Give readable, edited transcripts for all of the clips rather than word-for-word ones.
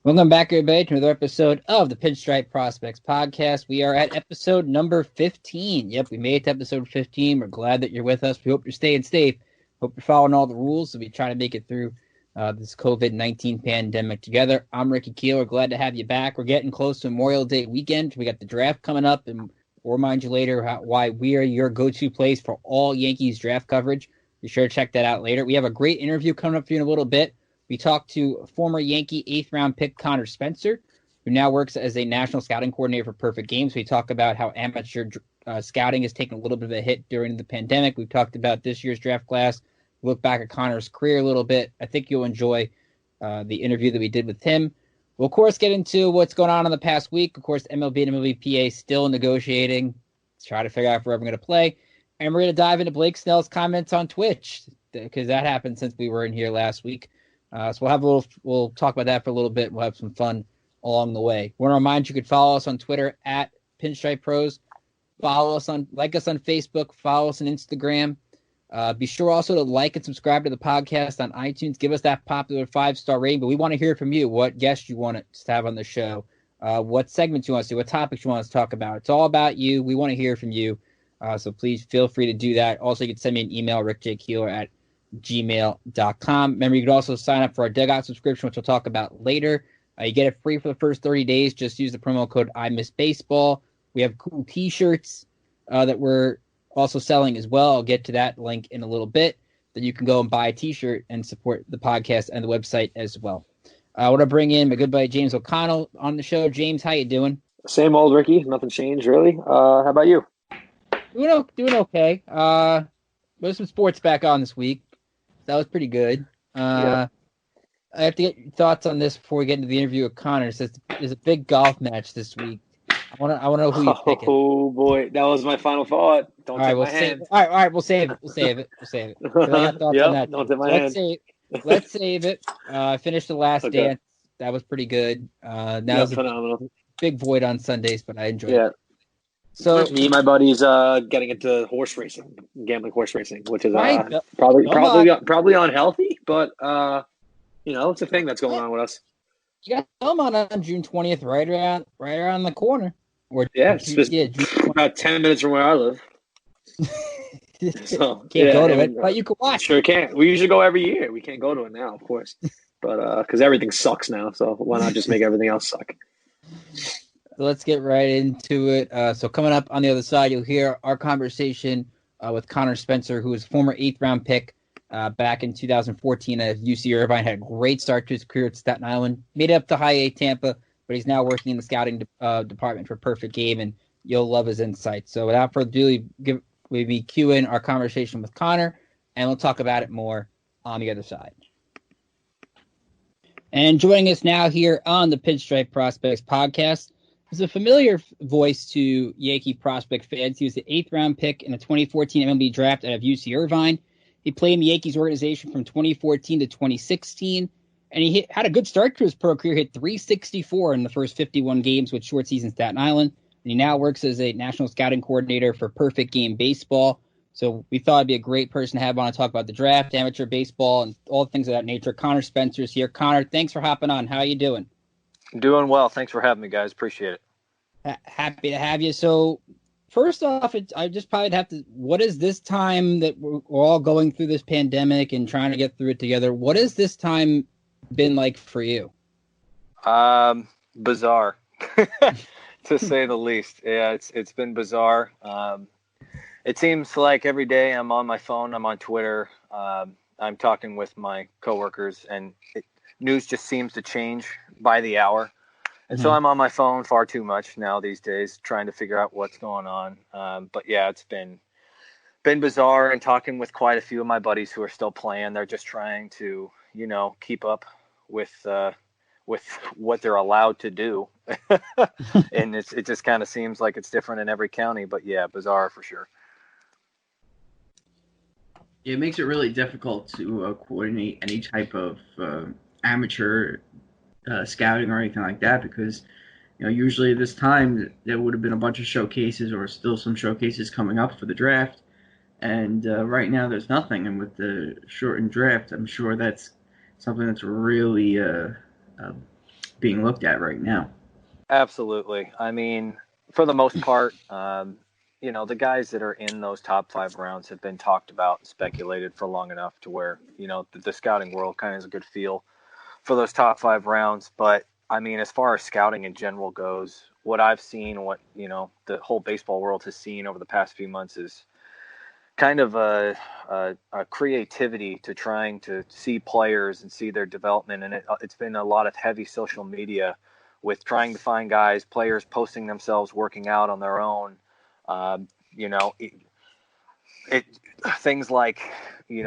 Welcome back, everybody, to another episode of the Pinstripe Prospects Podcast. We are at episode number 15. Yep, we made it to episode 15. We're glad that you're with us. We hope you're staying safe. Hope you're following all the rules. So we try to make it through this COVID-19 pandemic together. I'm Ricky Keeler. Glad to have you back. We're getting close to Memorial Day weekend. We got the draft coming up, and we'll remind you later why we are your go-to place for all Yankees draft coverage. Be sure to check that out later. We have a great interview coming up for you in a little bit. We talked to former Yankee 8th-round pick Connor Spencer, who now works as a national scouting coordinator for Perfect Games. We talk about how amateur scouting has taken a little bit of a hit during the pandemic. We've talked about this year's draft class, look back at Connor's career a little bit. I think you'll enjoy the interview that we did with him. We'll, of course, get into what's going on in the past week. Of course, MLB and MLB PA still negotiating, try to figure out if we're ever going to play. And we're going to dive into Blake Snell's comments on Twitch, because that happened since we were in here last week. So we'll talk about that for a little bit. We'll have some fun along the way. I want to remind you could follow us on Twitter at Pinstripe Pros. Like us on Facebook, follow us on Instagram. Be sure also to like and subscribe to the podcast on iTunes. Give us that popular 5-star rating, but we want to hear from you. What guests you want us to have on the show, what segments you want us to do, what topics you want us to talk about. It's all about you. We want to hear from you. So please feel free to do that. Also, you can send me an email, rickjkeeler@gmail.com. Remember, you can also sign up for our Dugout subscription, which we'll talk about later. You get it free for the first 30 days. Just use the promo code IMissBaseball. We have cool T-shirts that we're also selling as well. I'll get to that link in a little bit. Then you can go and buy a T-shirt and support the podcast and the website as well. I want to bring in my good buddy James O'Connell on the show. James, how you doing? Same old, Ricky. Nothing changed, really. How about you? Doing okay. There's some sports back on this week. That was pretty good. Yeah. I have to get your thoughts on this before we get into the interview with Connor. It says there's a big golf match this week. I want to know who you're picking. Oh boy, that was my final thought. Don't take my hand. All right, we'll save it. I got thoughts on that. Don't take my hand. Let's save it. I finished The Last Dance. That was pretty good. That was phenomenal. A big void on Sundays, but I enjoyed it. So me and my buddies getting into gambling horse racing, which is probably unhealthy, but it's a thing that's going on with us. You got Belmont on June 20th, right around the corner. It's about 10 minutes from where I live. So, can't go to it, but you can watch. Sure can. We usually go every year. We can't go to it now, of course, but because everything sucks now, so why not just make everything else suck? So let's get right into it. So coming up on the other side, you'll hear our conversation with Connor Spencer, who was a former 8th-round pick back in 2014 at UC Irvine. Had a great start to his career at Staten Island. Made it up to High A Tampa, but he's now working in the scouting department for Perfect Game, and you'll love his insights. So without further ado, we'll be cueing our conversation with Connor, and we'll talk about it more on the other side. And joining us now here on the Pinstripe Prospects Podcast is a familiar voice to Yankee prospect fans. He was the 8th-round pick in the 2014 MLB Draft out of UC Irvine. He played in the Yankees organization from 2014 to 2016, and he had a good start to his pro career, hit .364 in the first 51 games with short season Staten Island, and he now works as a national scouting coordinator for Perfect Game Baseball. So we thought it'd be a great person to have on to talk about the draft, amateur baseball, and all things of that nature. Connor Spencer's here. Connor, thanks for hopping on. How are you doing? Doing well. Thanks for having me, guys. Appreciate it. Happy to have you. So first off, I just probably have to, what is this time that we're all going through this pandemic and trying to get through it together? What has this time been like for you? Bizarre, to say the least. Yeah, it's been bizarre. It seems like every day I'm on my phone, I'm on Twitter, I'm talking with my coworkers, and news just seems to change by the hour. And so I'm on my phone far too much now these days, trying to figure out what's going on. But yeah, it's been bizarre, and talking with quite a few of my buddies who are still playing. They're just trying to, keep up with what they're allowed to do. And it just kind of seems like it's different in every county, but yeah, bizarre for sure. It makes it really difficult to coordinate any type of amateur scouting or anything like that, because usually this time there would have been a bunch of showcases, or still some showcases coming up for the draft, and right now there's nothing. And with the shortened draft, I'm sure that's something that's really being looked at right now. Absolutely. I mean, for the most part, the guys that are in those top 5 rounds have been talked about and speculated for long enough to where, the scouting world kind of has a good feel for those top 5 rounds. But I mean, as far as scouting in general goes, what I've seen, what, the whole baseball world has seen over the past few months is kind of a creativity to trying to see players and see their development. And it's been a lot of heavy social media with trying to find players posting themselves working out on their own. Um, you know, it things like,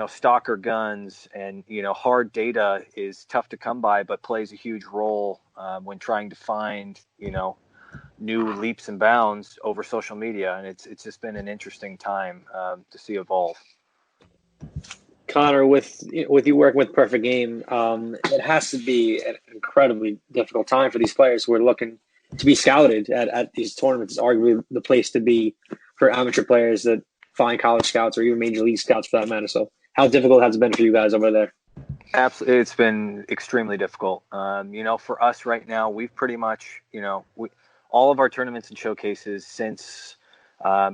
stalker guns and, hard data is tough to come by, but plays a huge role when trying to find, new leaps and bounds over social media. And it's just been an interesting time to see evolve. Connor, with you working with Perfect Game, it has to be an incredibly difficult time for these players who are looking to be scouted at these tournaments. It's arguably the place to be for amateur players that find college scouts or even major league scouts for that matter. So how difficult has it been for you guys over there? Absolutely. It's been extremely difficult. For us right now, we've pretty much, all of our tournaments and showcases since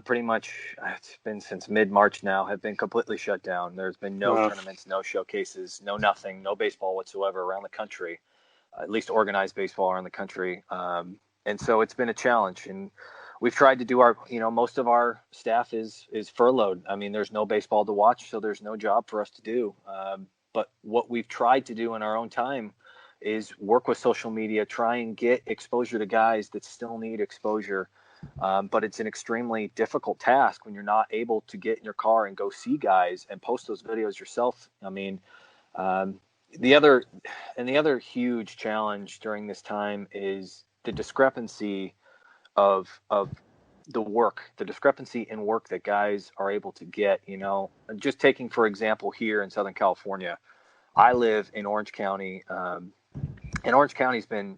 pretty much it's been since mid-March now have been completely shut down. There's been no tournaments, no showcases, no nothing, no baseball whatsoever around the country, at least organized baseball around the country. And so it's been a challenge, and we've tried to do our, most of our staff is furloughed. I mean, there's no baseball to watch, so there's no job for us to do. But what we've tried to do in our own time is work with social media, try and get exposure to guys that still need exposure. But it's an extremely difficult task when you're not able to get in your car and go see guys and post those videos yourself. I mean, the other huge challenge during this time is the discrepancy of the discrepancy in work that guys are able to get. Just taking, for example, here in Southern California, I live in Orange County, and Orange County's been,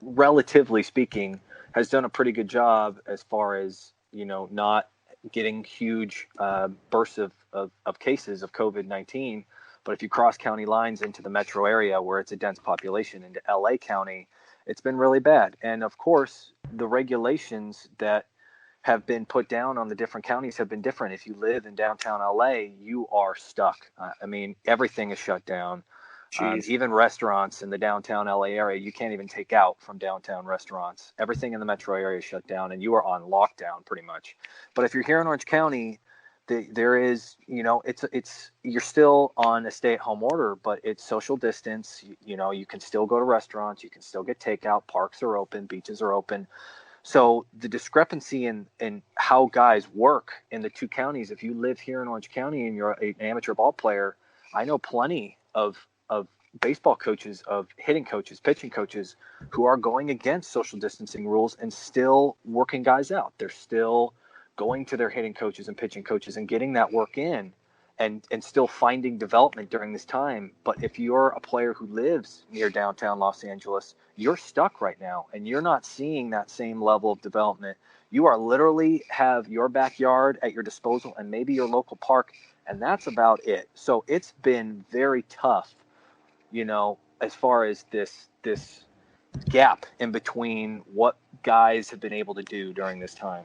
relatively speaking, has done a pretty good job as far as, not getting huge bursts of cases of COVID-19. But if you cross county lines into the metro area where it's a dense population, into LA County, it's been really bad. And of course, the regulations that have been put down on the different counties have been different. If you live in downtown LA, you are stuck. I mean, everything is shut down. Even restaurants in the downtown LA area, you can't even take out from downtown restaurants. Everything in the metro area is shut down, and you are on lockdown pretty much. But if you're here in Orange County, there is, it's you're still on a stay-at-home order, but it's social distance. You can still go to restaurants, you can still get takeout, parks are open, beaches are open. So the discrepancy in how guys work in the two counties, if you live here in Orange County and you're an amateur ball player, I know plenty of baseball coaches, of hitting coaches, pitching coaches who are going against social distancing rules and still working guys out. They're still going to their hitting coaches and pitching coaches and getting that work in and still finding development during this time. But if you're a player who lives near downtown Los Angeles, you're stuck right now and you're not seeing that same level of development. You are literally have your backyard at your disposal and maybe your local park, and that's about it. So it's been very tough, as far as this gap in between what guys have been able to do during this time.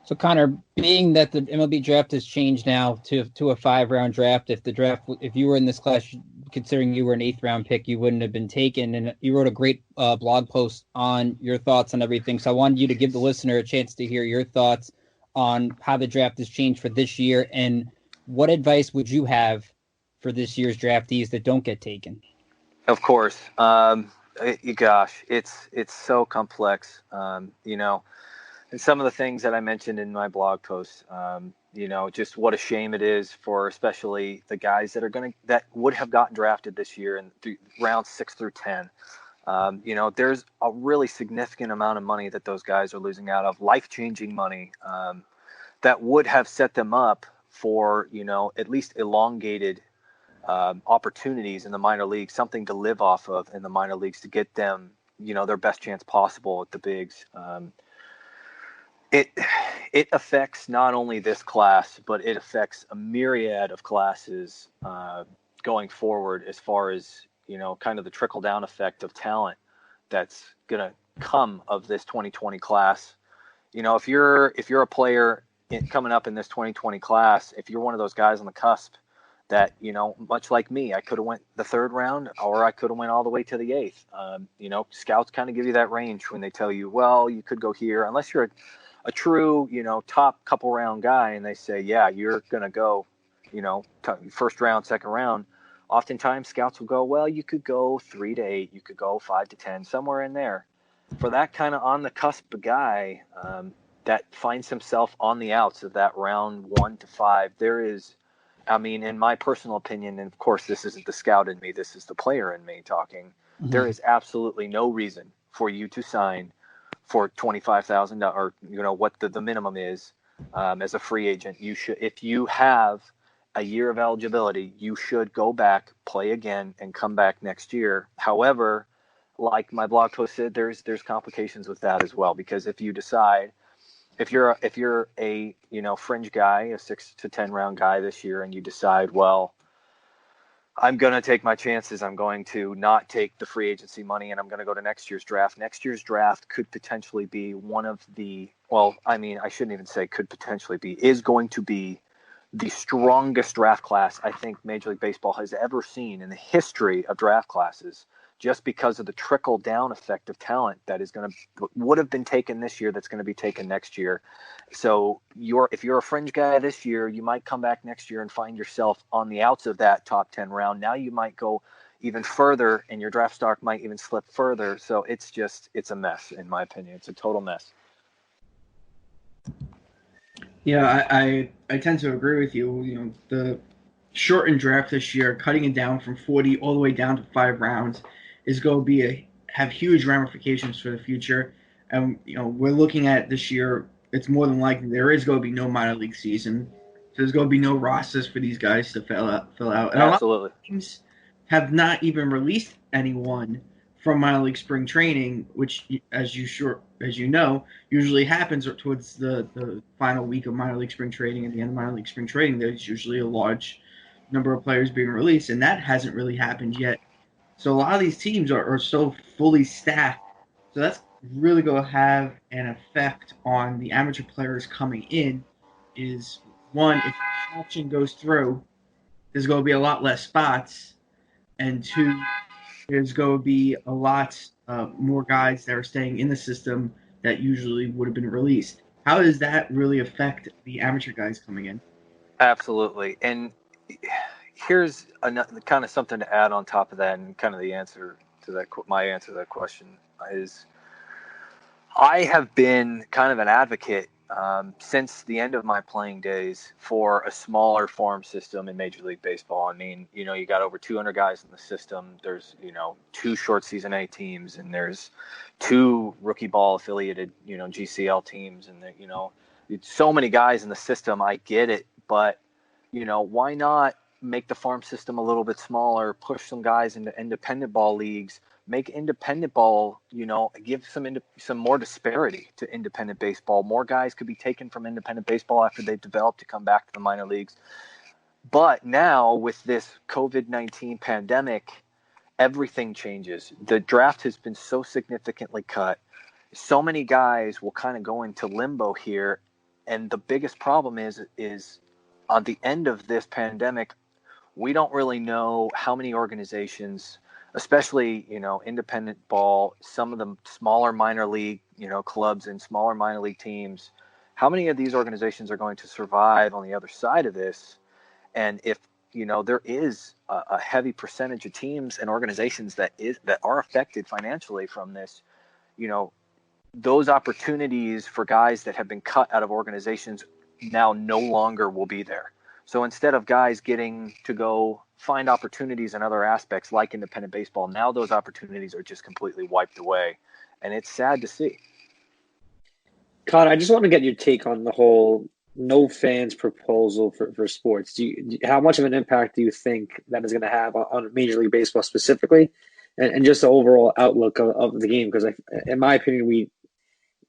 So Connor, being that the MLB draft has changed now to a 5-round draft, if you were in this class, considering you were an 8th round pick, you wouldn't have been taken. And you wrote a great blog post on your thoughts on everything. So I wanted you to give the listener a chance to hear your thoughts on how the draft has changed for this year, and what advice would you have for this year's draftees that don't get taken? Of course. Gosh, it's so complex. And some of the things that I mentioned in my blog post, just what a shame it is for especially the guys that would have gotten drafted this year in rounds 6 through 10. There's a really significant amount of money that those guys are losing out of, life-changing money that would have set them up for, at least elongated opportunities in the minor leagues, something to live off of in the minor leagues to get them, their best chance possible at the bigs. It affects not only this class, but it affects a myriad of classes going forward as far as, kind of the trickle down effect of talent that's going to come of this 2020 class. If you're a player coming up in this 2020 class, if you're one of those guys on the cusp that, much like me, I could have went the third round or I could have went all the way to the eighth. Scouts kind of give you that range when they tell you, well, you could go here, unless you're a true, top couple round guy, and they say, yeah, you're going to go, first round, second round. Oftentimes scouts will go, well, you could go 3 to 8, you could go 5 to 10, somewhere in there. For that kind of on the cusp guy that finds himself on the outs of that round 1 to 5, there is, in my personal opinion, and of course this isn't the scout in me, this is the player in me talking, there is absolutely no reason for you to sign for $25,000 or what the minimum is as a free agent. You should, if you have a year of eligibility, you should go back, play again, and come back next year. However, like my blog post said, there's complications with that as well, because if you decide, if you're a fringe guy, a 6 to 10 round guy this year, and you decide, well, I'm going to take my chances. I'm going to not take the free agency money, and I'm going to go to next year's draft. Next year's draft could potentially be one of the, I shouldn't even say could potentially be, is going to be the strongest draft class I think Major League Baseball has ever seen in the history of draft classes, just because of the trickle down effect of talent that would have been taken this year that's going to be taken next year. So if you're a fringe guy this year, you might come back next year and find yourself on the outs of that top 10 round. Now you might go even further, and your draft stock might even slip further. So it's a mess, in my opinion. It's a total mess. Yeah, I tend to agree with you. The shortened draft this year, cutting it down from 40 all the way down to 5 rounds, is going to have huge ramifications for the future. And we're looking at this year, it's more than likely there is going to be no minor league season. So there's going to be no rosters for these guys to fill out. And absolutely, a lot of teams have not even released anyone from minor league spring training, which, as you know, usually happens towards the final week of minor league spring training. At the end of minor league spring training, there's usually a large number of players being released, and that hasn't really happened yet. So a lot of these teams are so fully staffed. So that's really going to have an effect on the amateur players coming in. Is one, if the auction goes through, there's going to be a lot less spots, and two, there's going to be a lot more guys that are staying in the system that usually would have been released. How does that really affect the amateur guys coming in? Absolutely. And here's another kind of something to add on top of that, and kind of the answer to that. My answer to that question is, I have been kind of an advocate since the end of my playing days for a smaller farm system in Major League Baseball. You got over 200 guys in the system. There's 2 short season A teams, and there's 2 rookie ball affiliated GCL teams, and so many guys in the system. I get it, but why not make the farm system a little bit smaller, push some guys into independent ball leagues, make independent ball, give some more disparity to independent baseball. More guys could be taken from independent baseball after they've developed to come back to the minor leagues. But now with this COVID-19 pandemic, everything changes. The draft has been so significantly cut. So many guys will kind of go into limbo here. And the biggest problem is on the end of this pandemic, we don't really know how many organizations, especially, independent ball, some of the smaller minor league, clubs and smaller minor league teams, how many of these organizations are going to survive on the other side of this? And if, there is a heavy percentage of teams and organizations that are affected financially from this, those opportunities for guys that have been cut out of organizations now no longer will be there. So instead of guys getting to go find opportunities in other aspects like independent baseball, now those opportunities are just completely wiped away. And it's sad to see. Connor, I just want to get your take on the whole no fans proposal for sports. How much of an impact do you think that is going to have on Major League Baseball specifically, and just the overall outlook of the game? Because in my opinion, we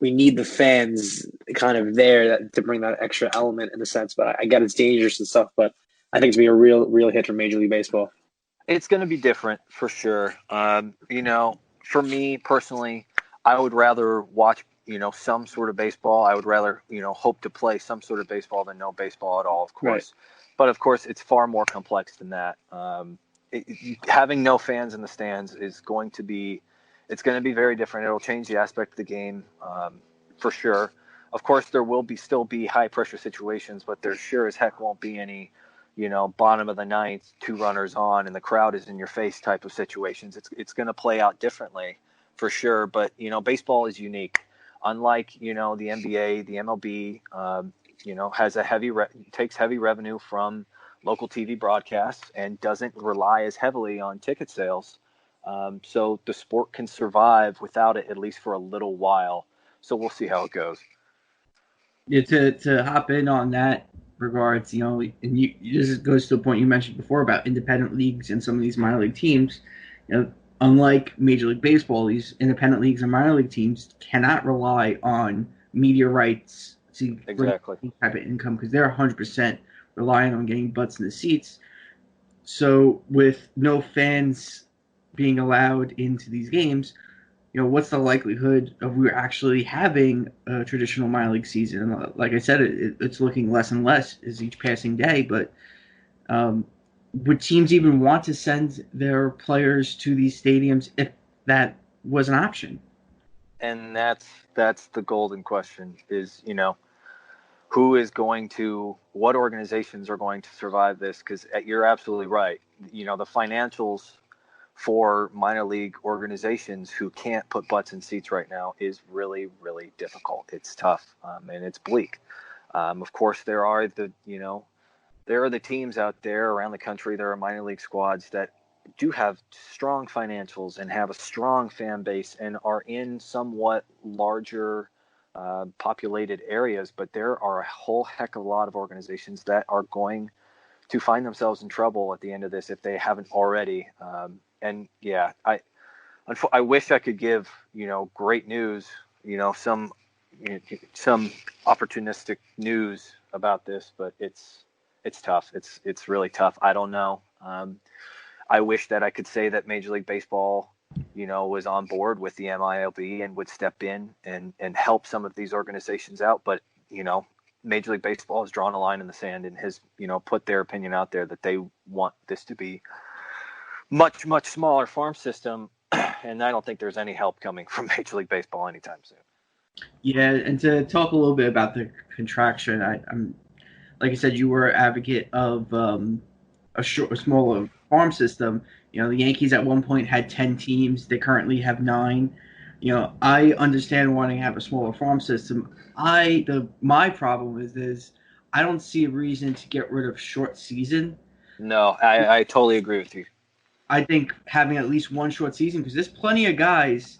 need the fans kind of there to bring that extra element in a sense. But I get it's dangerous and stuff, but I think it's going to be a real hit for Major League Baseball. It's going to be different for sure. For me personally, I would rather watch, some sort of baseball. I would rather, hope to play some sort of baseball than no baseball at all, of course. Right. But of course, it's far more complex than that. Having no fans in the stands is going to be very different. It'll change the aspect of the game, for sure. Of course, there will still be high pressure situations, but there sure as heck won't be any, bottom of the ninth, 2 runners on, and the crowd is in your face type of situations. It's going to play out differently, for sure. But baseball is unique. Unlike the NBA, the MLB, has takes heavy revenue from local TV broadcasts and doesn't rely as heavily on ticket sales. So the sport can survive without it, at least for a little while. So we'll see how it goes. Yeah, to hop in on that regards, and this goes to a point you mentioned before about independent leagues and some of these minor league teams. Unlike Major League Baseball, these independent leagues and minor league teams cannot rely on media rights to exactly bring type of income because they're 100% relying on getting butts in the seats. So with no fans being allowed into these games, what's the likelihood of we actually having a traditional minor league season? Like I said, it's looking less and less as each passing day. But would teams even want to send their players to these stadiums if that was an option? And that's the golden question is, what organizations are going to survive this? Because you're absolutely right. The financials for minor league organizations who can't put butts in seats right now is really, really difficult. It's tough, and it's bleak. Of course, there are the teams out there around the country. There are minor league squads that do have strong financials and have a strong fan base and are in somewhat larger populated areas. But there are a whole heck of a lot of organizations that are going to find themselves in trouble at the end of this if they haven't already. And yeah, I wish I could give, great news, some opportunistic news about this, but it's tough. It's really tough. I don't know. I wish that I could say that Major League Baseball, was on board with the MILB and would step in and help some of these organizations out. But, Major League Baseball has drawn a line in the sand and has, put their opinion out there that they want this to be much, much smaller farm system, and I don't think there's any help coming from Major League Baseball anytime soon. Yeah, and to talk a little bit about the contraction, I'm like I said, you were an advocate of a smaller farm system. The Yankees at one point had 10 teams. They currently have 9. I understand wanting to have a smaller farm system. My problem is I don't see a reason to get rid of short season. No, I totally agree with you. I think having at least one short season, because there's plenty of guys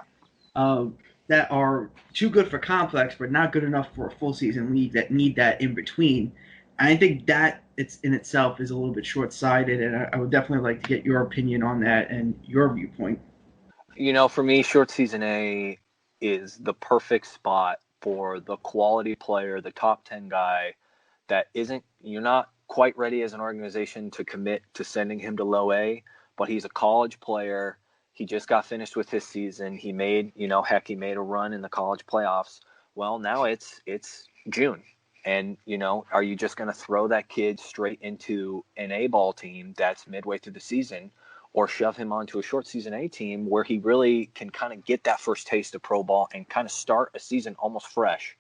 that are too good for complex, but not good enough for a full season league that need that in between. And I think that it's in itself is a little bit short-sighted, and I would definitely like to get your opinion on that and your viewpoint. For me, short season A is the perfect spot for the quality player, the top 10 guy that you're not quite ready as an organization to commit to sending him to low A, but he's a college player. He just got finished with his season. He made, he made a run in the college playoffs. Well, now it's June. And, are you just going to throw that kid straight into an A-ball team that's midway through the season, or shove him onto a short season A team where he really can kind of get that first taste of pro ball and kind of start a season almost fresh,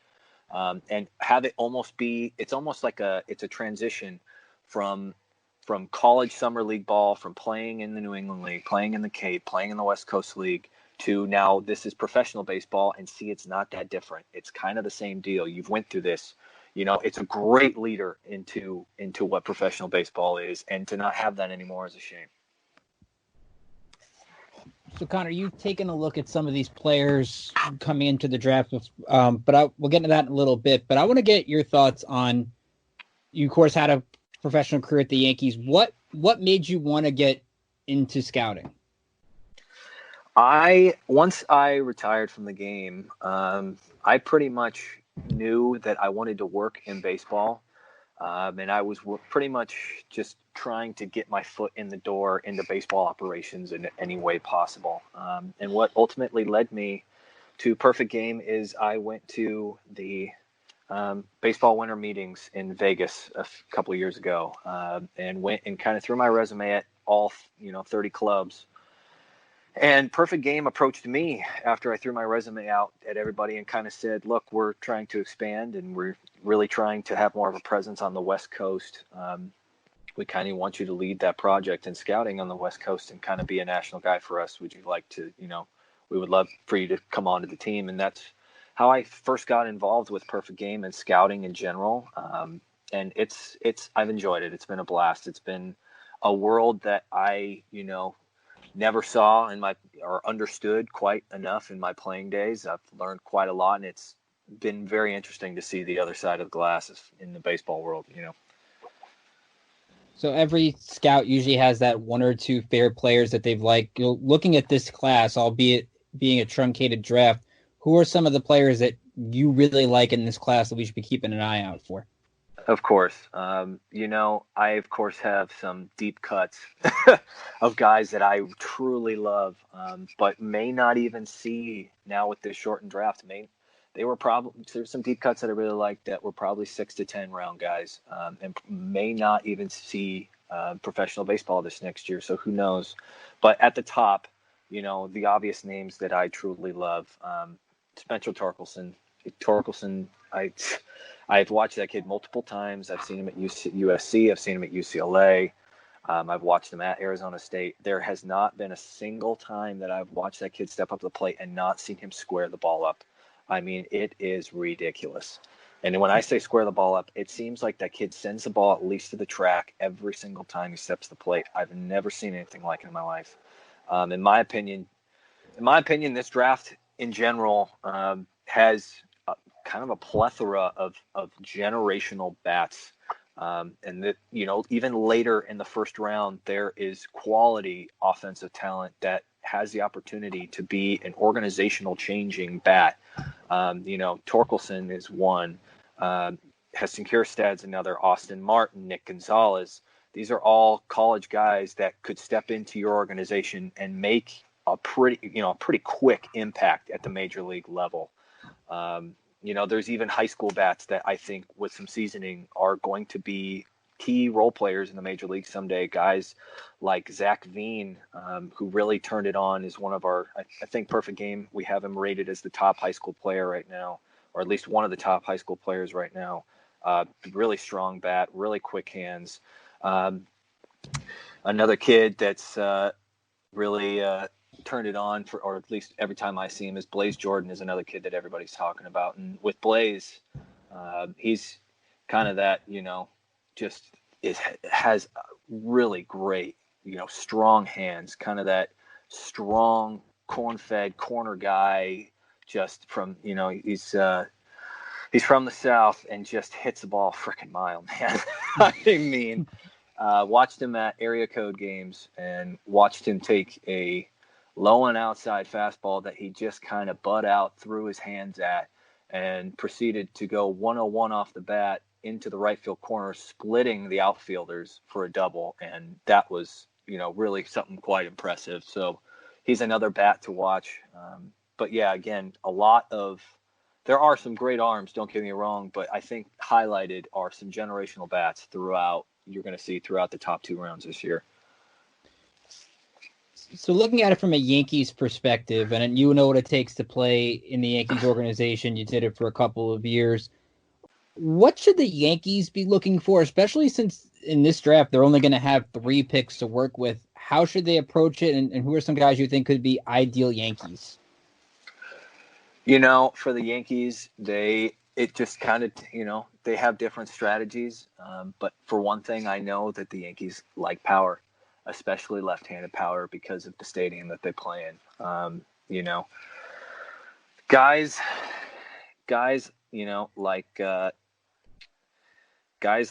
and have it almost it's almost like it's a transition from college summer league ball, from playing in the New England League, playing in the Cape, playing in the West Coast League, to now this is professional baseball, and see, it's not that different. It's kind of the same deal. You've went through this. It's a great leader into what professional baseball is, and to not have that anymore is a shame. So, Connor, you've taken a look at some of these players coming into the draft, but we'll get into that in a little bit. But I want to get your thoughts on, you, of course, had a professional career at the Yankees. What made you want to get into scouting? Once I retired from the game, I pretty much knew that I wanted to work in baseball. And I was pretty much just trying to get my foot in the door into baseball operations in any way possible. And what ultimately led me to Perfect Game is I went to the baseball winter meetings in Vegas a couple of years ago, and went and kind of threw my resume at all 30 clubs. And Perfect Game approached me after I threw my resume out at everybody and kind of said, look, we're trying to expand and we're really trying to have more of a presence on the West Coast. We kind of want you to lead that project in scouting on the West Coast and kind of be a national guy for us. Would you like to, we would love for you to come onto the team. And that's how I first got involved with Perfect Game and scouting in general. And I've enjoyed it. It's been a blast. It's been a world that I, never saw or understood quite enough in my playing days. I've learned quite a lot, and it's been very interesting to see the other side of the glass in the baseball world, So every scout usually has that one or two favorite players that they've liked. Looking at this class, albeit being a truncated draft, who are some of the players that you really like in this class that we should be keeping an eye out for? Of course. I, of course, have some deep cuts of guys that I truly love, but may not even see now with this shortened draft. There's some deep cuts that I really like that were probably 6 to 10 round guys, and may not even see professional baseball this next year. So who knows? But at the top, the obvious names that I truly love, Spencer Torkelson. I've watched that kid multiple times. I've seen him at USC. I've seen him at UCLA. I've watched him at Arizona State. There has not been a single time that I've watched that kid step up to the plate and not seen him square the ball up. I mean, it is ridiculous. And when I say square the ball up, it seems like that kid sends the ball at least to the track every single time he steps to the plate. I've never seen anything like it in my life. In my opinion, this draft in general has kind of a plethora of generational bats. And that, even later in the first round, there is quality offensive talent that has the opportunity to be an organizational changing bat. Torkelson is one. Heston Kjerstad's another. Austin Martin, Nick Gonzalez. These are all college guys that could step into your organization and make a pretty quick impact at the major league level. There's even high school bats that I think with some seasoning are going to be key role players in the major league someday. Guys like Zach Veen, who really turned it on, is one of our, I think, Perfect Game. We have him rated as the top high school player right now, or at least one of the top high school players right now. Really strong bat, really quick hands. Another kid that's really turned it on or at least every time I see him, is Blaze Jordan is another kid that everybody's talking about. And with Blaze, he's kind of that, has really great, strong hands, kind of that strong corn-fed corner guy, just from, he's from the South and just hits the ball freaking mile, man. I mean, watched him at area code games and watched him take a low and outside fastball that he just kind of butt out, threw his hands at, and proceeded to go 101 off the bat into the right field corner, splitting the outfielders for a double. And that was, really something quite impressive. So he's another bat to watch. But yeah, again, there are some great arms, don't get me wrong, but I think highlighted are some generational bats you're going to see throughout the top 2 rounds this year. So looking at it from a Yankees perspective, and you know what it takes to play in the Yankees organization, you did it for a couple of years. What should the Yankees be looking for, especially since in this draft they're only going to have 3 picks to work with? How should they approach it, and who are some guys you think could be ideal Yankees? For the Yankees, they have different strategies. But for one thing, I know that the Yankees like power, especially left-handed power, because of the stadium that they play in. Guys, guys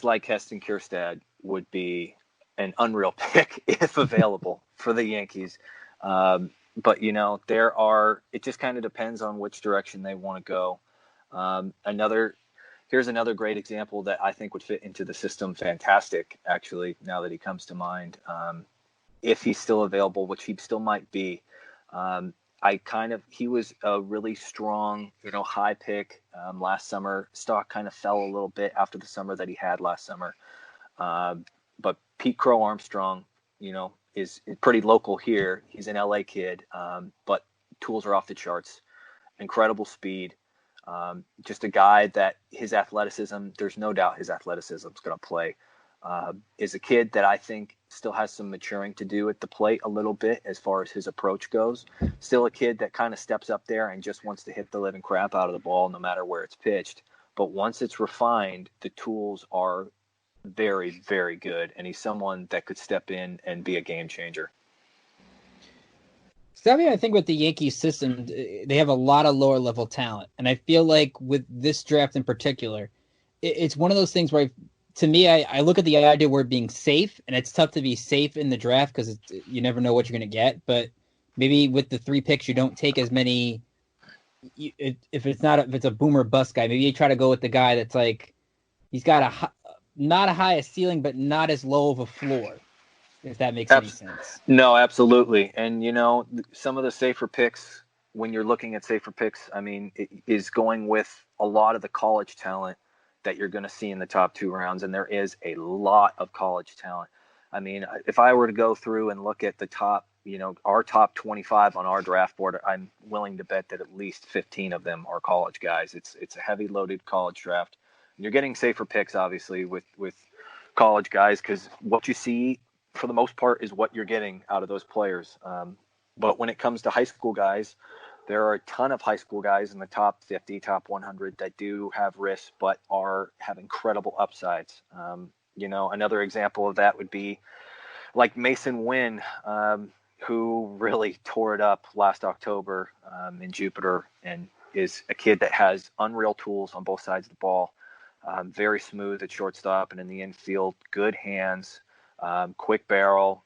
like Heston Kjerstad would be an unreal pick if available for the Yankees. But it just kind of depends on which direction they want to go. here's another great example that I think would fit into the system fantastic, actually, now that he comes to mind. If he's still available, which he still might be. He was a really strong, high pick last summer. Stock kind of fell a little bit after the summer that he had last summer. But Pete Crow Armstrong, is pretty local here. He's an LA kid, but tools are off the charts. Incredible speed. Just a guy that his athleticism, there's no doubt his athleticism is going to play. Is a kid that I think still has some maturing to do at the plate a little bit as far as his approach goes. Still a kid that kind of steps up there and just wants to hit the living crap out of the ball no matter where it's pitched. But once it's refined, the tools are very, very good. And he's someone that could step in and be a game changer. So I think with the Yankees system, they have a lot of lower level talent. And I feel like with this draft in particular, it's one of those things where to me, I look at the idea where being safe, and it's tough to be safe in the draft because you never know what you're going to get. But maybe with the 3 picks, you don't take as many. If it's a boom or bust guy, maybe you try to go with the guy that's like he's got not a highest ceiling, but not as low of a floor. If that makes any sense. No, absolutely. And some of the safer picks, when you're looking at safer picks, it is going with a lot of the college talent that you're going to see in the top 2 rounds. And there is a lot of college talent. If I were to go through and look at the top, our top 25 on our draft board, I'm willing to bet that at least 15 of them are college guys. It's a heavy loaded college draft. And you're getting safer picks, obviously, with college guys, because what you see for the most part is what you're getting out of those players. But when it comes to high school guys, there are a ton of high school guys in the top 50, top 100 that do have risks, but have incredible upsides. Another example of that would be like Mason Wynn, who really tore it up last October in Jupiter, and is a kid that has unreal tools on both sides of the ball. Very smooth at shortstop and in the infield, good hands, quick barrel.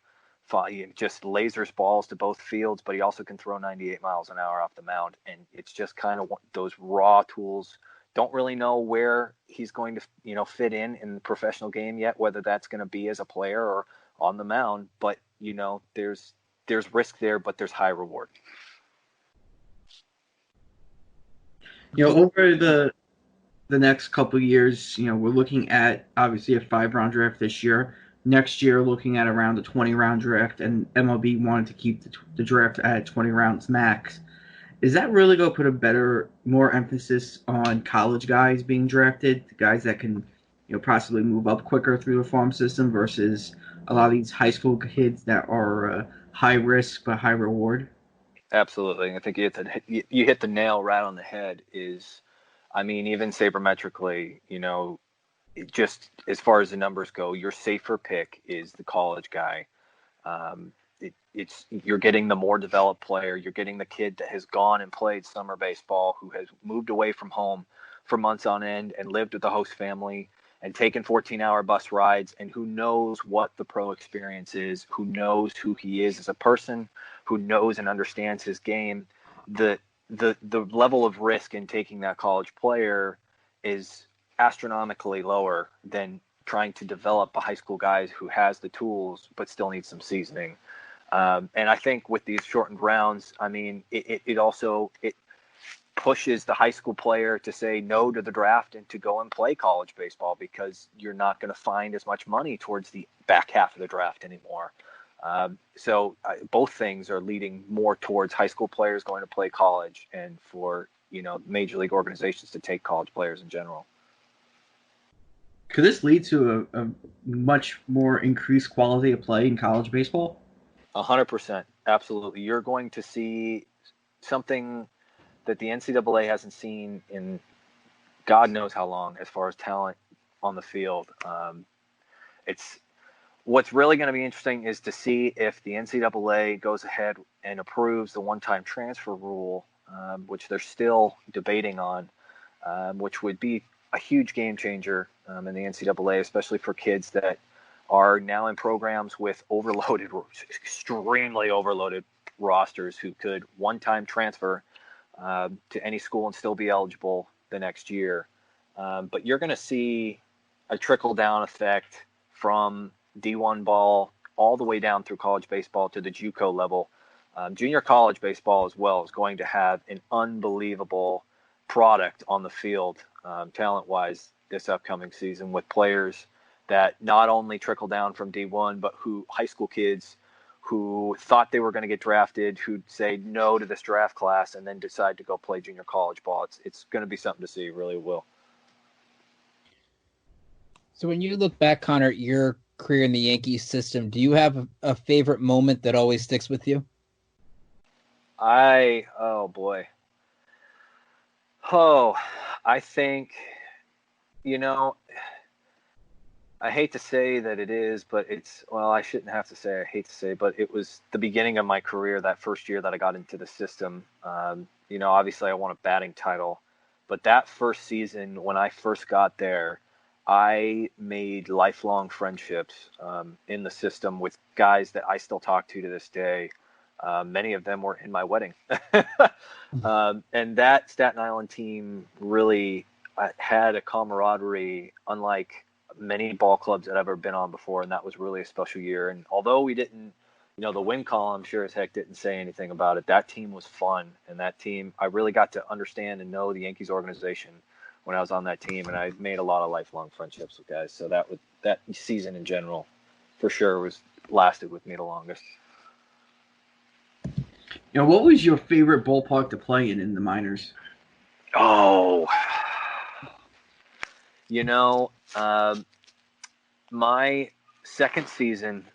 Just lasers balls to both fields, but he also can throw 98 miles an hour off the mound. And it's just kind of those raw tools. Don't really know where he's going to, fit in the professional game yet, whether that's going to be as a player or on the mound. But, there's risk there, but there's high reward. Over the next couple of years, we're looking at obviously a 5-round draft this year. Next year, looking at around a 20-round draft, and MLB wanted to keep the draft at 20 rounds max. Is that really going to put more emphasis on college guys being drafted, the guys that can, possibly move up quicker through the farm system versus a lot of these high school kids that are high risk but high reward? Absolutely. I think you hit the nail right on the head. Even sabermetrically, just as far as the numbers go, your safer pick is the college guy. You're getting the more developed player. You're getting the kid that has gone and played summer baseball, who has moved away from home for months on end and lived with the host family and taken 14-hour bus rides, and who knows what the pro experience is, who knows who he is as a person, who knows and understands his game. The level of risk in taking that college player is astronomically lower than trying to develop a high school guy who has the tools but still needs some seasoning. And I think with these shortened rounds, it also pushes the high school player to say no to the draft and to go and play college baseball, because you're not going to find as much money towards the back half of the draft anymore. So both things are leading more towards high school players going to play college, and for major league organizations to take college players in general. Could this lead to a much more increased quality of play in college baseball? 100%. Absolutely. You're going to see something that the NCAA hasn't seen in God knows how long as far as talent on the field. What's really going to be interesting is to see if the NCAA goes ahead and approves the one-time transfer rule, which they're still debating on, which would be a huge game changer in the NCAA, especially for kids that are now in programs with extremely overloaded rosters, who could one-time transfer to any school and still be eligible the next year. But you're going to see a trickle-down effect from D1 ball all the way down through college baseball to the JUCO level. Junior college baseball as well is going to have an unbelievable product on the field, talent-wise, this upcoming season, with players that not only trickle down from D1, but who high school kids who thought they were going to get drafted, who'd say no to this draft class and then decide to go play junior college ball. It's going to be something to see, really will. So when you look back, Connor, at your career in the Yankees system, do you have a favorite moment that always sticks with you? Oh boy. Oh, I think, I hate to say that it is, but I shouldn't have to say I hate to say, but it was the beginning of my career, that first year that I got into the system. Obviously I won a batting title, but that first season when I first got there, I made lifelong friendships in the system with guys that I still talk to this day. Many of them were in my wedding. And that Staten Island team really had a camaraderie unlike many ball clubs that I've ever been on before, and that was really a special year. And although we didn't, the win column sure as heck didn't say anything about it, that team was fun. And that team, I really got to understand and know the Yankees organization when I was on that team, and I made a lot of lifelong friendships with guys. So that season in general, for sure, lasted with me the longest. What was your favorite ballpark to play in the minors? Oh, my second season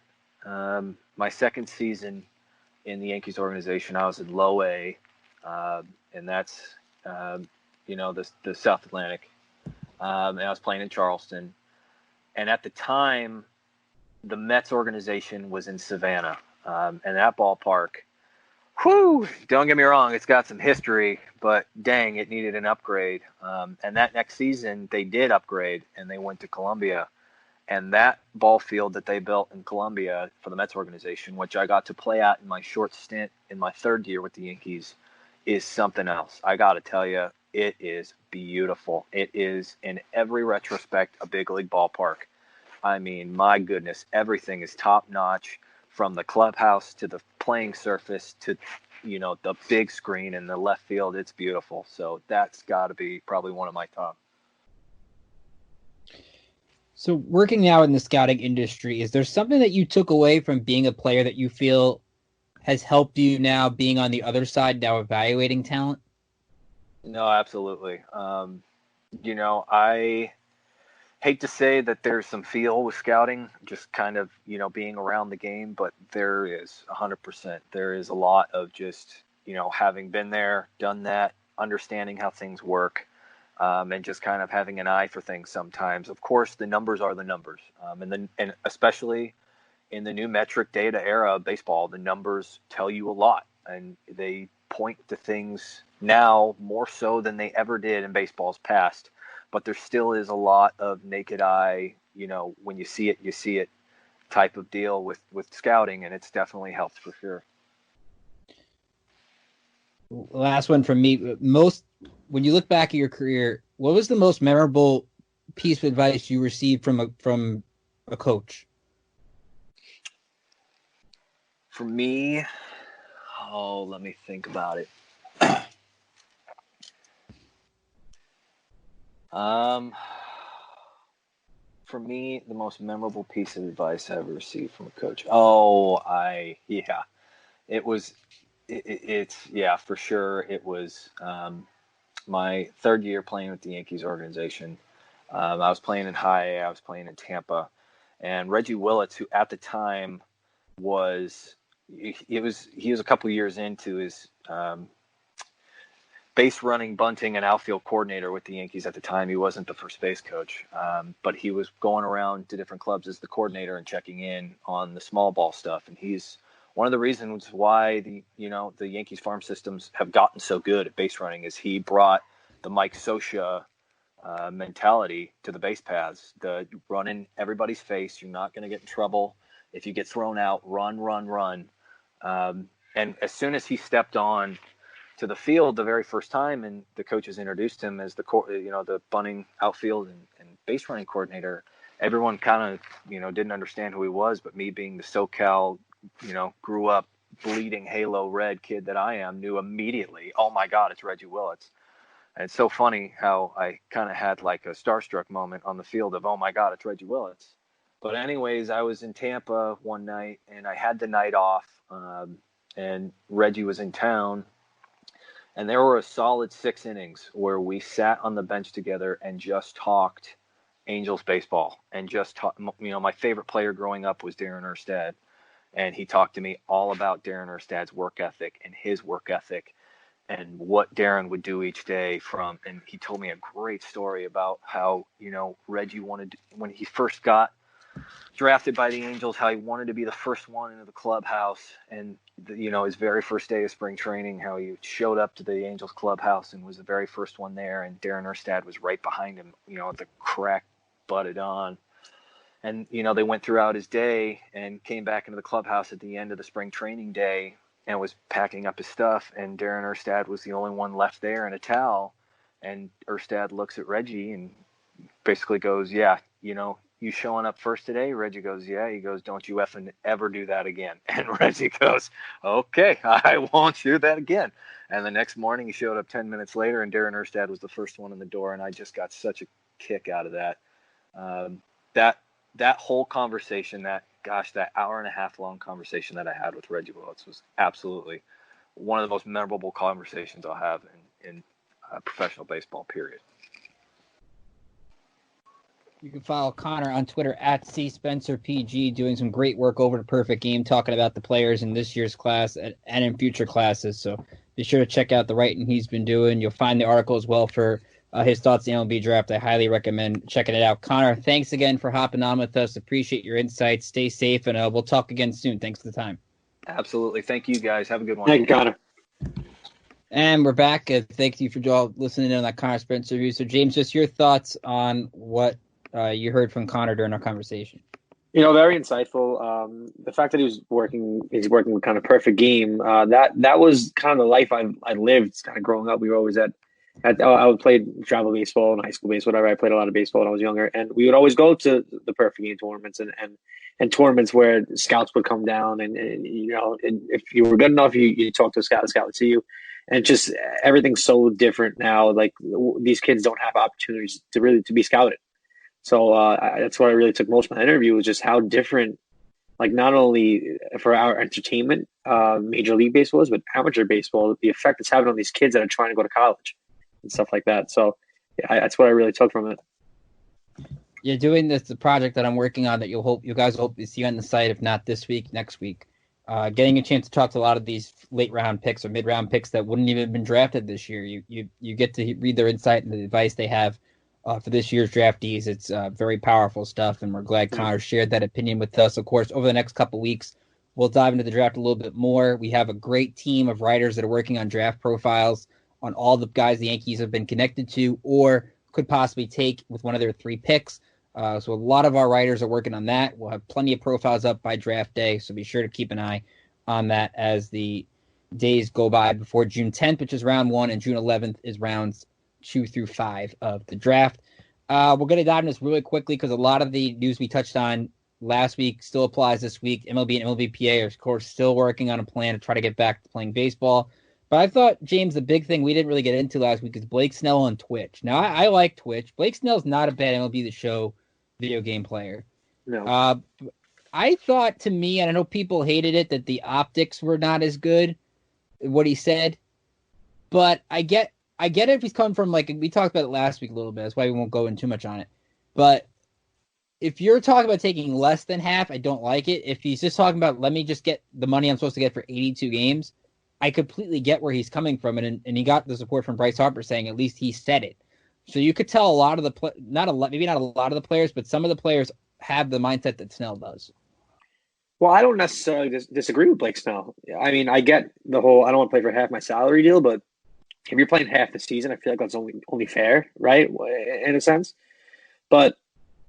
in the Yankees organization, I was in low A, and that's, the South Atlantic. And I was playing in Charleston. And at the time, the Mets organization was in Savannah. And that ballpark, don't get me wrong, it's got some history, but dang, it needed an upgrade. And that next season, they did upgrade, and they went to Columbia. And that ball field that they built in Columbia for the Mets organization, which I got to play at in my short stint in my third year with the Yankees, is something else. I got to tell you, it is beautiful. It is, in every retrospect, a big league ballpark. I mean, my goodness, everything is top notch, from the clubhouse to the playing surface to, the big screen in the left field. It's beautiful. So that's got to be probably one of my top. So working now in the scouting industry, is there something that you took away from being a player that you feel has helped you now being on the other side, now evaluating talent? No, absolutely. I hate to say that there's some feel with scouting, just kind of, being around the game, but there is 100%. There is a lot of just, having been there, done that, understanding how things work, and just kind of having an eye for things sometimes. Of course, the numbers are the numbers. And especially in the new metric data era of baseball, the numbers tell you a lot, and they point to things now more so than they ever did in baseball's past. But there still is a lot of naked eye, when you see it type of deal with scouting, and it's definitely helped for sure. Last one from me. When you look back at your career, what was the most memorable piece of advice you received from a coach? For me, let me think about it. For me, the most memorable piece of advice I ever received from a coach. For sure. It was my third year playing with the Yankees organization. I was playing in high A, I was playing in Tampa, and Reggie Willits, who at the time he was a couple years into his base running, bunting, and outfield coordinator with the Yankees at the time. He wasn't the first base coach, but he was going around to different clubs as the coordinator and checking in on the small ball stuff. And he's one of the reasons why the Yankees farm systems have gotten so good at base running is he brought the Mike Scioscia mentality to the base paths. The run in everybody's face. You're not going to get in trouble. If you get thrown out, run. And as soon as he stepped on to the field the very first time, and the coaches introduced him as the bunting outfield and base running coordinator. Everyone kind of, didn't understand who he was, but me being the SoCal, grew up bleeding Halo red kid that I am, knew immediately, oh my God, it's Reggie Willits. And it's so funny how I kind of had like a starstruck moment on the field of, oh my God, it's Reggie Willits. But anyways, I was in Tampa one night and I had the night off, and Reggie was in town. And there were a solid 6 innings where we sat on the bench together and just talked Angels baseball and just talk. My favorite player growing up was Darren Erstad, and he talked to me all about Darren Erstad's work ethic and his work ethic and what Darren would do each day and he told me a great story about how, Reggie wanted, when he first got drafted by the Angels, how he wanted to be the first one into the clubhouse, and his very first day of spring training, how he showed up to the Angels clubhouse and was the very first one there, and Darren Erstad was right behind him, the crack butted on. And they went throughout his day and came back into the clubhouse at the end of the spring training day and was packing up his stuff, and Darren Erstad was the only one left there in a towel. And Erstad looks at Reggie and basically goes, yeah, you showing up first today? Reggie goes, yeah. He goes, don't you effing ever do that again. And Reggie goes, okay, I won't do that again. And the next morning he showed up 10 minutes later, and Darren Erstad was the first one in the door, and I just got such a kick out of that. That whole conversation, that hour and a half long conversation that I had with Reggie Willits was absolutely one of the most memorable conversations I'll have in professional baseball, period. You can follow Connor on Twitter at CSpencerPG, doing some great work over the Perfect Game, talking about the players in this year's class and in future classes. So be sure to check out the writing he's been doing. You'll find the article as well for his thoughts on the MLB Draft. I highly recommend checking it out. Connor, thanks again for hopping on with us. Appreciate your insights. Stay safe, and we'll talk again soon. Thanks for the time. Absolutely. Thank you, guys. Have a good one. Thank you, Connor. And we're back. Thank you for all listening in on that Connor Spencer review. So, James, just your thoughts on what you heard from Connor during our conversation. Very insightful. The fact that he's working with kind of Perfect Game. That was kind of the life I lived kind of growing up. We were always I would play travel baseball and high school baseball, whatever. I played a lot of baseball when I was younger, and we would always go to the Perfect Game tournaments and tournaments where scouts would come down, and if you were good enough, you talk to a scout, the scout would see you, and just everything's so different now. Like these kids don't have opportunities to be scouted. So that's what I really took most of my interview, was just how different, like not only for our entertainment, Major League Baseball is, but amateur baseball, the effect it's having on these kids that are trying to go to college and stuff like that. So that's what I really took from it. Yeah, doing the project that I'm working on that you guys hope to see on the site, if not this week, next week. Getting a chance to talk to a lot of these late round picks or mid round picks that wouldn't even have been drafted this year. You get to read their insight and the advice they have for this year's draftees. It's very powerful stuff, and we're glad Connor shared that opinion with us. Of course, over the next couple weeks, we'll dive into the draft a little bit more. We have a great team of writers that are working on draft profiles on all the guys the Yankees have been connected to or could possibly take with one of their 3 picks. So a lot of our writers are working on that. We'll have plenty of profiles up by draft day, so be sure to keep an eye on that as the days go by before June 10th, which is round 1, and June 11th is rounds 2 through 5 of the draft. We're going to dive into this really quickly because a lot of the news we touched on last week still applies this week. MLB and MLBPA are, of course, still working on a plan to try to get back to playing baseball. But I thought, James, the big thing we didn't really get into last week is Blake Snell on Twitch. Now, I like Twitch. Blake Snell's not a bad MLB The Show video game player. No. I thought, to me, and I know people hated it, that the optics were not as good, what he said. But I get it if he's coming from, like, we talked about it last week a little bit. That's why we won't go in too much on it. But if you're talking about taking less than half, I don't like it. If he's just talking about, let me just get the money I'm supposed to get for 82 games, I completely get where he's coming from. And he got the support from Bryce Harper saying at least he said it. So you could tell a lot of maybe not a lot of the players, but some of the players have the mindset that Snell does. Well, I don't necessarily disagree with Blake Snell. I mean, I get the whole I don't want to play for half my salary deal, but if you're playing half the season, I feel like that's only fair, right? In a sense. But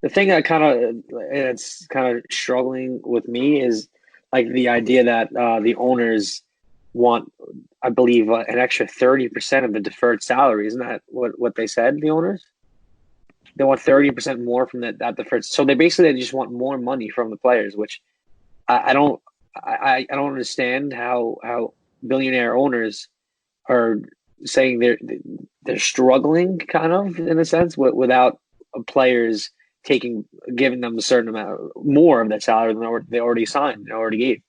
the thing that it's kind of struggling with me is like the idea that the owners want, I believe, an extra 30% of the deferred salary. Isn't that what they said, the owners? They want 30% more from that deferred. So they just want more money from the players, which I don't understand how billionaire owners are saying they're struggling, kind of, in a sense, without players giving them a certain amount more of that salary than they already signed, they already gave.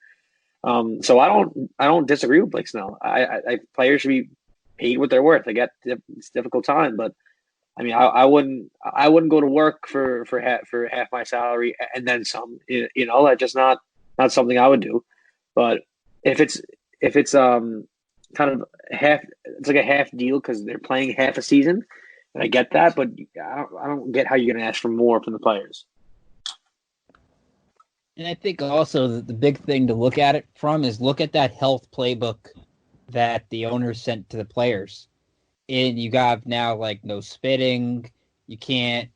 So I don't disagree with Blake Snell. I players should be paid what they're worth. It's a difficult time, but I mean, I wouldn't go to work for half my salary and then some. That's just not something I would do. But if it's kind of half, it's like a half deal because they're playing half a season, and I get that. But I don't get how you're going to ask for more from the players. And I think also that the big thing to look at it from is look at that health playbook that the owners sent to the players. And you got now, like, no spitting. You can't,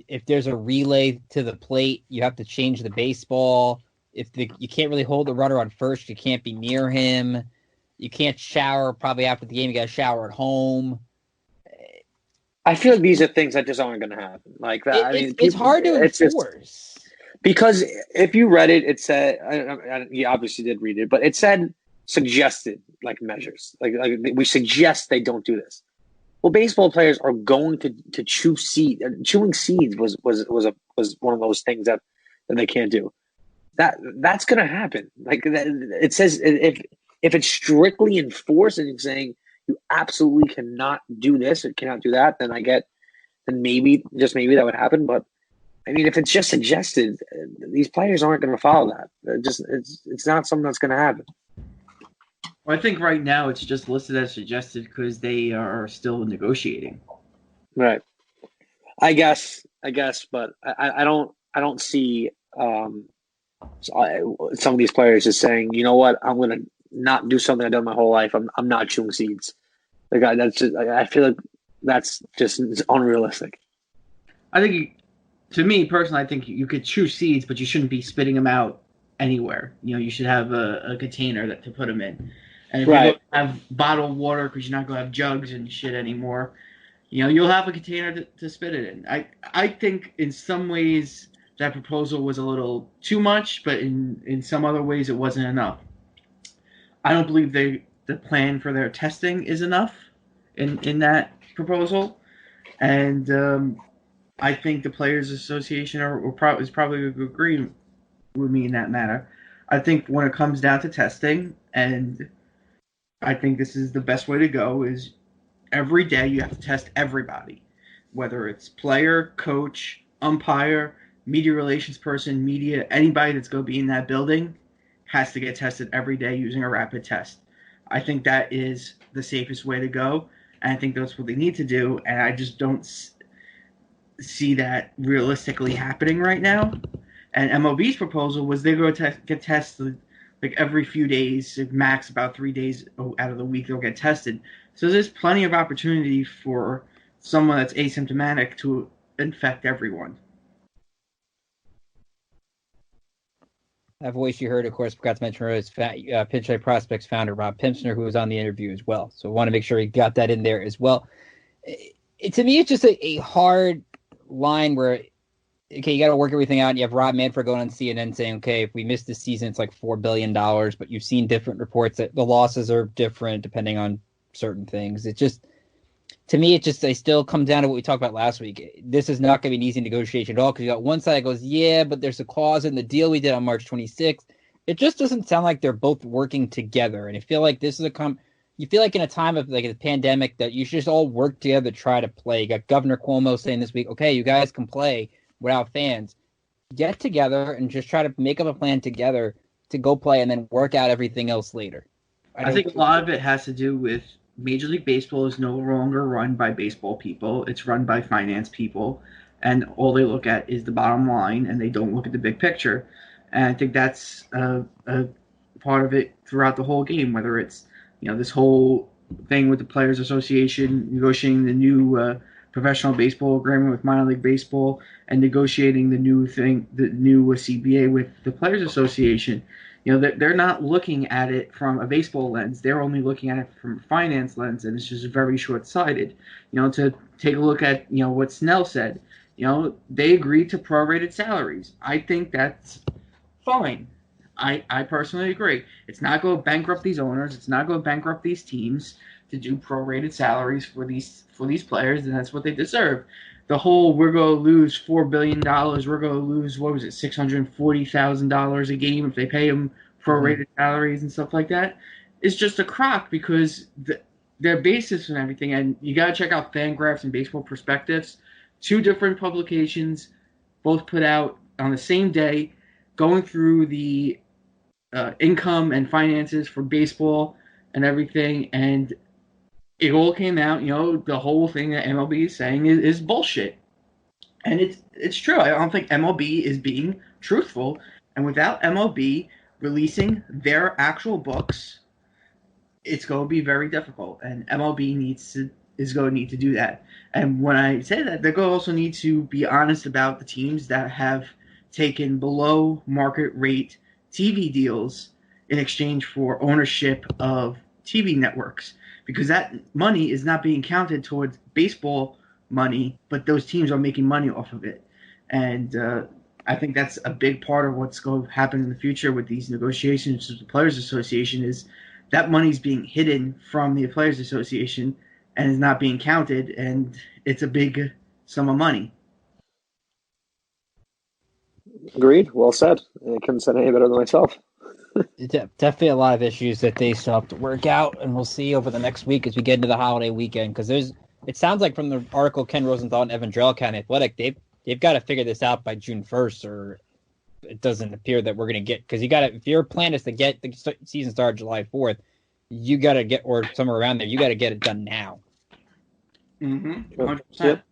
if there's a relay to the plate, you have to change the baseball. You can't really hold the runner on first, you can't be near him. You can't shower probably after the game. You got to shower at home. I feel like these are things that just aren't going to happen. Like that. It's hard to enforce. Because if you read it, it said, you obviously did read it, but it said suggested measures. Like we suggest they don't do this. Well, baseball players are going to chew seed. Chewing seeds was one of those things that they can't do. That's going to happen. It says if it's strictly enforced and it's saying you absolutely cannot do this or cannot do that, then maybe that would happen. But I mean, if it's just suggested, these players aren't going to follow that. It's not something that's going to happen. Well, I think right now it's just listed as suggested because they are still negotiating. Right. I guess, but I don't see some of these players just saying, you know what, I'm going to not do something I've done my whole life. I'm not chewing seeds. I feel like that's just unrealistic. I think, to me personally, I think you could chew seeds, but you shouldn't be spitting them out anywhere. You should have a container to put them in. And if you don't have bottled water because you're not going to have jugs and shit anymore, you'll have a container to spit it in. I think in some ways that proposal was a little too much, but in some other ways it wasn't enough. I don't believe the plan for their testing is enough in that proposal. And I think the Players Association is probably agreeing with me in that matter. I think when it comes down to testing, and I think this is the best way to go, is every day you have to test everybody, whether it's player, coach, umpire, media relations person, media, anybody that's going to be in that building has to get tested every day using a rapid test. I think that is the safest way to go, and I think that's what they need to do, and I just don't see that realistically happening right now. And MLB's proposal was they're going to get tested every few days, max about 3 days out of the week they'll get tested. So there's plenty of opportunity for someone that's asymptomatic to infect everyone. That voice you heard, of course, forgot to mention is Pinstripe Prospects founder Rob Pimpsner, who was on the interview as well. So I want to make sure he got that in there as well. To me, it's just a hard line where, okay, you got to work everything out. You have Rob Manfred going on CNN saying, okay, if we miss this season, it's like $4 billion. But you've seen different reports that the losses are different depending on certain things. It just, to me, they still come down to what we talked about last week. This is not going to be an easy negotiation at all because you got one side that goes, yeah, but there's a clause in the deal we did on March 26th. It just doesn't sound like they're both working together. And I feel like this is you feel like in a time of a pandemic that you should just all work together to try to play. You got Governor Cuomo saying this week, okay, you guys can play without fans. Get together and just try to make up a plan together to go play and then work out everything else later. I think a lot of it has to do with Major League Baseball is no longer run by baseball people. It's run by finance people. And all they look at is the bottom line, and they don't look at the big picture. And I think that's a part of it throughout the whole game, whether it's this whole thing with the Players Association negotiating the new professional baseball agreement with minor league baseball and negotiating the new CBA with the Players Association. They're not looking at it from a baseball lens. They're only looking at it from a finance lens, and it's just very short-sighted. To take a look at, what Snell said. They agreed to prorated salaries. I think that's fine. I personally agree. It's not going to bankrupt these owners. It's not going to bankrupt these teams to do prorated salaries for these players, and that's what they deserve. The whole we're going to lose $4 billion, we're going to lose, $640,000 a game if they pay them prorated salaries and stuff like that, is just a crock because their basis and everything, and you got to check out Fangraphs and Baseball Perspectives, 2 different publications, both put out on the same day, going through the income and finances for baseball and everything, and it all came out, the whole thing that MLB is saying is bullshit. And it's true. I don't think MLB is being truthful. And without MLB releasing their actual books, it's going to be very difficult. And MLB is going to need to do that. And when I say that, they're going to also need to be honest about the teams that have taken below market rate TV deals in exchange for ownership of TV networks, because that money is not being counted towards baseball money, but those teams are making money off of it. And I think that's a big part of what's going to happen in the future with these negotiations with the Players Association, is that money's being hidden from the Players Association and is not being counted, and it's a big sum of money. Agreed. Well said. I couldn't say any better than myself. Definitely a lot of issues that they still have to work out, and we'll see over the next week as we get into the holiday weekend. Because it sounds like from the article Ken Rosenthal and Evan Drellick on Athletic, they've got to figure this out by June 1st, or it doesn't appear that we're going to get. Because if your plan is to get the season started July 4th, you got to get, or somewhere around there, you got to get it done now. 100%. Yep.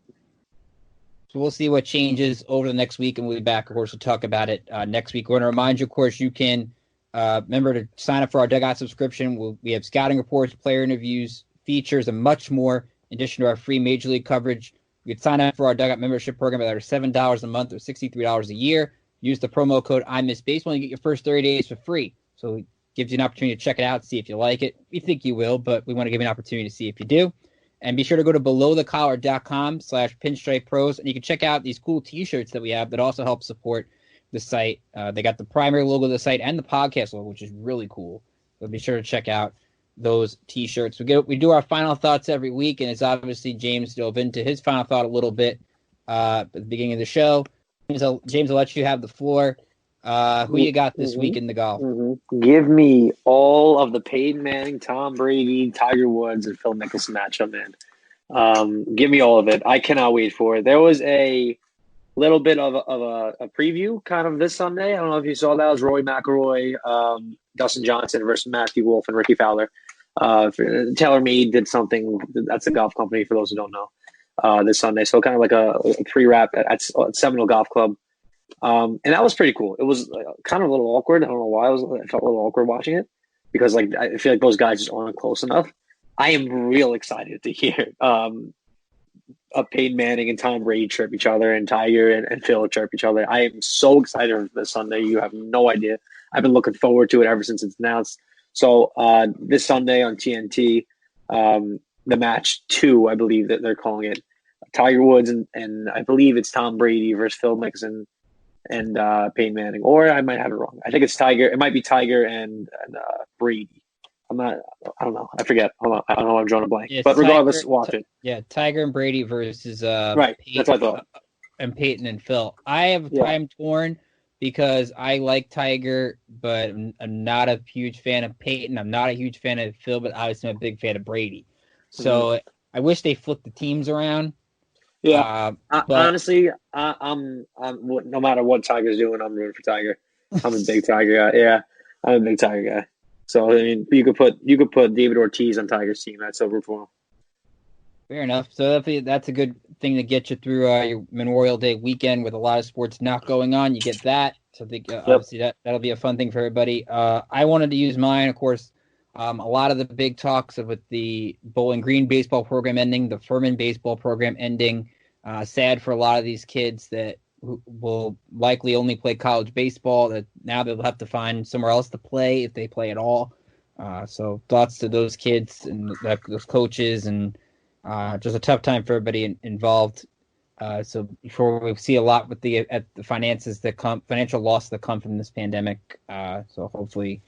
So we'll see what changes over the next week, and we'll be back, of course, to talk about it next week. I want to remind you, of course, you can remember to sign up for our Dugout subscription. We have scouting reports, player interviews, features, and much more, in addition to our free Major League coverage. You can sign up for our Dugout membership program at $7 a month or $63 a year. Use the promo code IMissBaseball and you get your first 30 days for free. So it gives you an opportunity to check it out, see if you like it. We think you will, but we want to give you an opportunity to see if you do. And be sure to go to belowthecollar.com/pinstripepros, and you can check out these cool T-shirts that we have that also help support the site. They got the primary logo of the site and the podcast logo, which is really cool. So be sure to check out those T-shirts. We do our final thoughts every week, and it's obviously James dove into his final thought a little bit at the beginning of the show. James, I'll let you have the floor. Who you got this week in the golf? Give me all of the Peyton Manning, Tom Brady, Tiger Woods, and Phil Mickelson matchup, man. Give me all of it. I cannot wait for it. There was a little bit of a preview kind of this Sunday. I don't know if you saw that. It was Rory McIlroy, Dustin Johnson versus Matthew Wolff and Ricky Fowler. TaylorMade did something. That's a golf company for those who don't know. This Sunday, so kind of like a pre-wrap at Seminole Golf Club. And that was pretty cool. It was kind of a little awkward. I don't know why I felt a little awkward watching it, because I feel like those guys just aren't close enough. I am real excited to hear Peyton Manning and Tom Brady chirp each other, and Tiger and Phil chirp each other. I am so excited for this Sunday. You have no idea. I've been looking forward to it ever since it's announced. So this Sunday on TNT, the match 2, I believe that they're calling it, Tiger Woods and I believe it's Tom Brady versus Phil Mickelson and Peyton Manning, or I might have it wrong. I think it's Tiger. It might be Tiger and Brady. I don't know. I forget. Hold on. I don't know. I'm drawing a blank. But regardless, watch it. Yeah, Tiger and Brady versus right. Peyton, that's what I thought. And Peyton and Phil. I'm torn because I like Tiger, but I'm not a huge fan of Peyton. I'm not a huge fan of Phil, but obviously I'm a big fan of Brady. So I wish they flipped the teams around. Yeah, honestly, I'm no matter what Tiger's doing, I'm rooting for Tiger. I'm a big Tiger guy. Yeah, I'm a big Tiger guy. So I mean, you could put David Ortiz on Tiger's team. That's over for him. Fair enough. So that's a good thing to get you through your Memorial Day weekend with a lot of sports not going on. You get that. So I think obviously that'll be a fun thing for everybody. I wanted to use mine, of course. A lot of the big talks with the Bowling Green baseball program ending, the Furman baseball program ending. Sad for a lot of these kids that who will likely only play college baseball, that now they'll have to find somewhere else to play if they play at all. So thoughts to those kids and those coaches, and just a tough time for everybody involved. So before we see a lot with the finances financial loss that come from this pandemic. So hopefully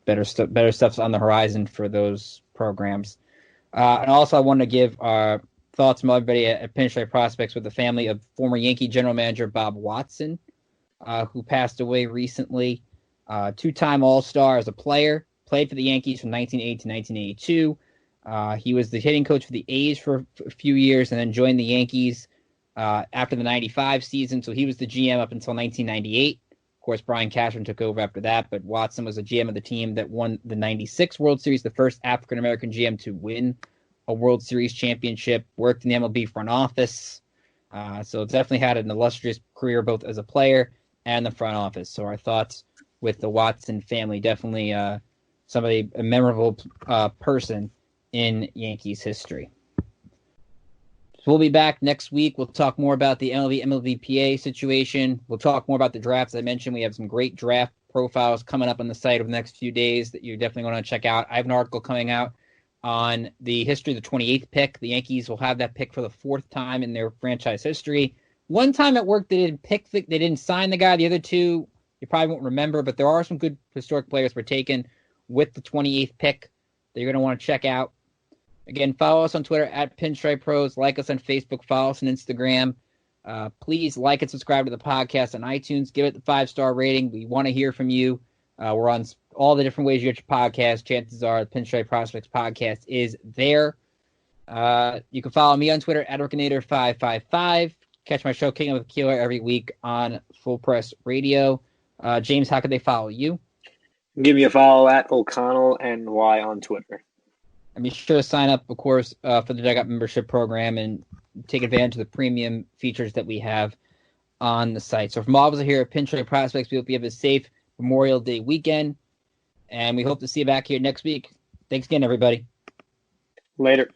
better stuff's on the horizon for those programs. And also I want to give our thoughts from everybody at Pinstripe Prospects with the family of former Yankee general manager Bob Watson, who passed away recently. Two-time All-Star as a player, played for the Yankees from 1980 to 1982. He was the hitting coach for the A's for a few years and then joined the Yankees after the 95 season. So he was the GM up until 1998. Of course, Brian Cashman took over after that, but Watson was a GM of the team that won the 96 World Series, the first African-American GM to win a World Series championship, worked in the MLB front office. So definitely had an illustrious career both as a player and the front office. So our thoughts with the Watson family, definitely a memorable person in Yankees history. So we'll be back next week. We'll talk more about the MLB PA situation. We'll talk more about the drafts. As I mentioned, we have some great draft profiles coming up on the site over the next few days that you're definitely going to check out. I have an article coming out on the history of the 28th pick. The Yankees will have that pick for the fourth time in their franchise history. One time at work, they didn't sign the guy. The other two, you probably won't remember, but there are some good historic players were taken with the 28th pick that you're going to want to check out. Again, follow us on Twitter at Pinstripe Pros. Like us on Facebook. Follow us on Instagram. Please like and subscribe to the podcast on iTunes. Give it the 5-star rating. We want to hear from you. We're on all the different ways you get your podcast. Chances are the Pinstripe Prospects podcast is there. You can follow me on Twitter at Orkinator555. Catch my show King of the Killer every week on Full Press Radio. James, how could they follow you? Give me a follow at O'Connell NY on Twitter. And be sure to sign up, of course, for the Dugout membership program and take advantage of the premium features that we have on the site. So from all of us here at Pinstripe Prospects, we hope you have a safe Memorial Day weekend, and we hope to see you back here next week. Thanks again, everybody. Later.